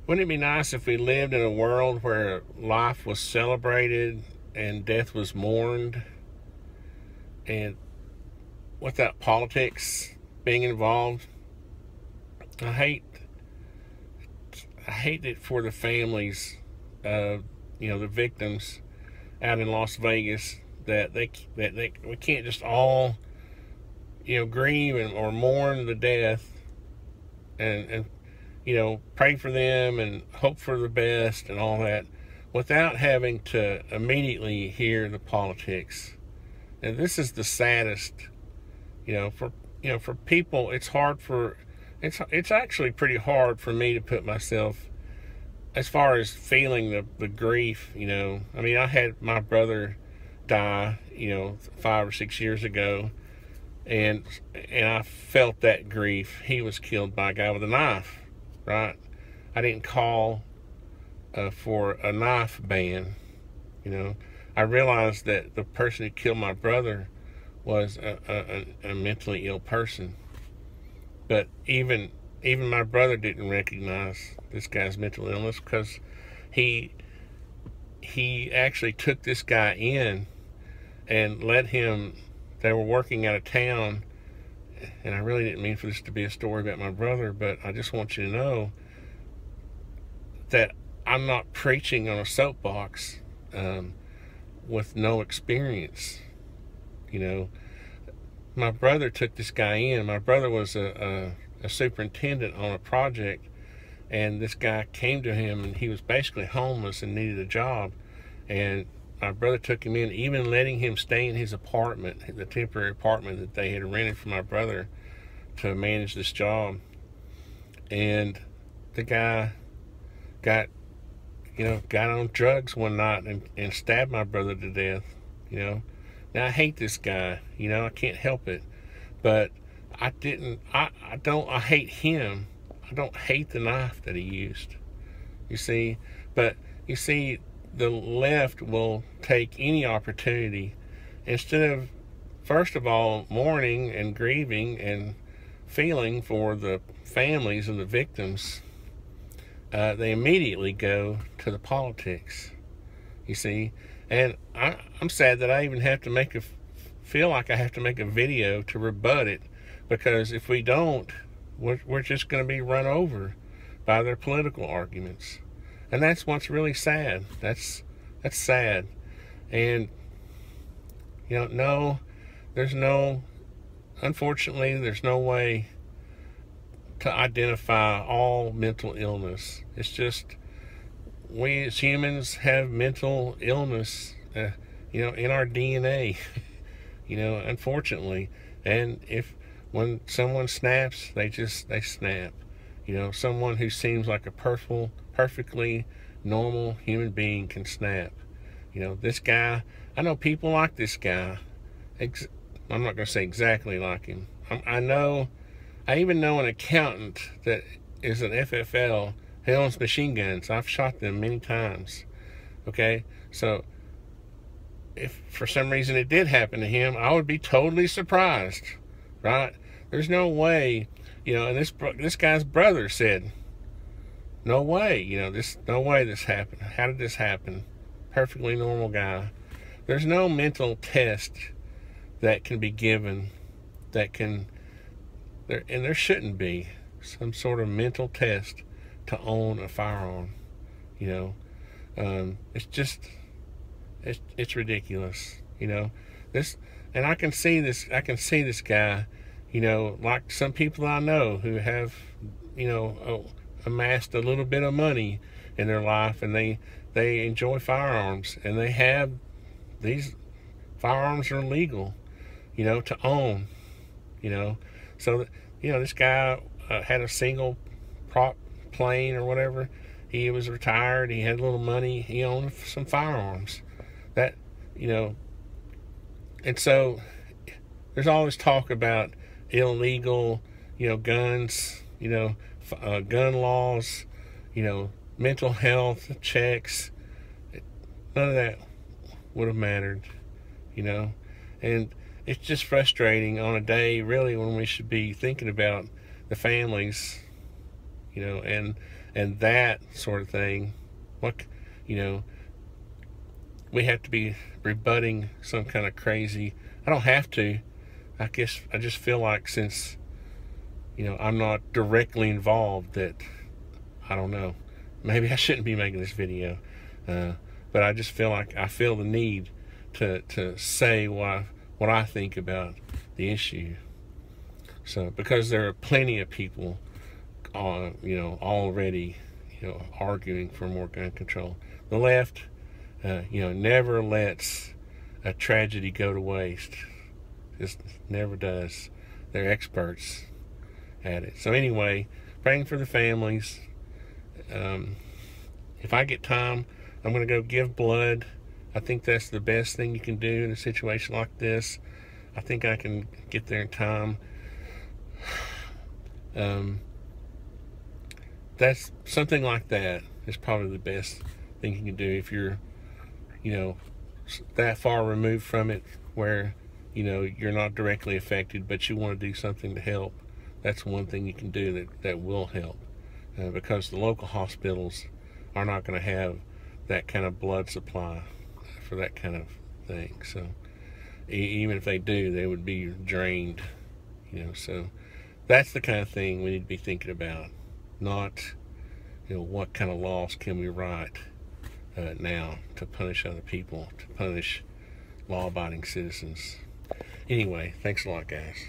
Wouldn't it be nice if we lived in a world where life was celebrated and death was mourned, and without politics being involved? I hate I hate it for the families of the victims out in Las Vegas, that we can't just all grieve or mourn the death, and pray for them and hope for the best and all that, without having to immediately hear the politics. And this is the saddest. For people, it's actually pretty hard for me to put myself, as far as feeling the grief. I mean, I had my brother die 5 or 6 years ago, and I felt that grief. He was killed by a guy with a knife, right? I didn't call for a knife ban. I realized that the person who killed my brother was a mentally ill person. But even my brother didn't recognize this guy's mental illness, because he actually took this guy in and let him. They were working out of town, and I really didn't mean for this to be a story about my brother, but I just want you to know that I'm not preaching on a soapbox with no experience. My brother took this guy in. My brother was a superintendent on a project, and this guy came to him, and he was basically homeless and needed a job. And my brother took him in, even letting him stay in his apartment, the temporary apartment that they had rented for my brother to manage this job. And the guy got on drugs one night and stabbed my brother to death. Now I hate this guy. I can't help it, but I hate him. I don't hate the knife that he used. But the left will take any opportunity, instead of, first of all, mourning and grieving and feeling for the families of the victims. They immediately go to the politics. And I'm sad that I even have to feel like I have to make a video to rebut it, because if we don't, we're just going to be run over by their political arguments. And that's what's really sad. That's sad. And unfortunately, there's no way to identify all mental illness. It's just, we as humans have mental illness, in our DNA, unfortunately. And when someone snaps, they snap. Someone who seems like a perfectly normal human being can snap. This guy, I know people like this guy. I'm not going to say exactly like him. I even know an accountant that is an FFL who owns machine guns. I've shot them many times. Okay? So, if for some reason it did happen to him, I would be totally surprised. Right? There's no way, and this guy's brother said, no way, no way this happened. How did this happen? Perfectly normal guy. There's no mental test that can be given and there shouldn't be some sort of mental test to own a firearm. It's just, it's ridiculous. And I can see this guy, like some people I know who have, amassed a little bit of money in their life, and they enjoy firearms, and they have these firearms are legal, to own, so this guy had a single prop plane or whatever. He was retired. He had a little money. He owned some firearms. And so there's always talk about illegal, guns, gun laws, mental health checks. None of that would have mattered, and it's just frustrating on a day really when we should be thinking about the families, you know, and that sort of thing. What, you know, we have to be rebutting some kind of crazy. I don't have to. I guess I just feel like, since, you know, I'm not directly involved, that, I don't know, maybe I shouldn't be making this video, but I just feel like I feel the need to say what I think about the issue. So, because there are plenty of people, you know, already, you know, arguing for more gun control. The left, you know, never lets a tragedy go to waste. Just never does. They're experts at it. So anyway, praying for the families. If I get time, I'm going to go give blood. I think that's the best thing you can do in a situation like this. I think I can get there in time. That's something like that is probably the best thing you can do if you're, you know, that far removed from it, where, you know, you're not directly affected, but you want to do something to help. That's one thing you can do that will help, because the local hospitals are not going to have that kind of blood supply for that kind of thing. So even if they do, they would be drained, you know. So that's the kind of thing we need to be thinking about, not, you know, what kind of laws can we write now to punish other people, to punish law-abiding citizens. Anyway, thanks a lot, guys.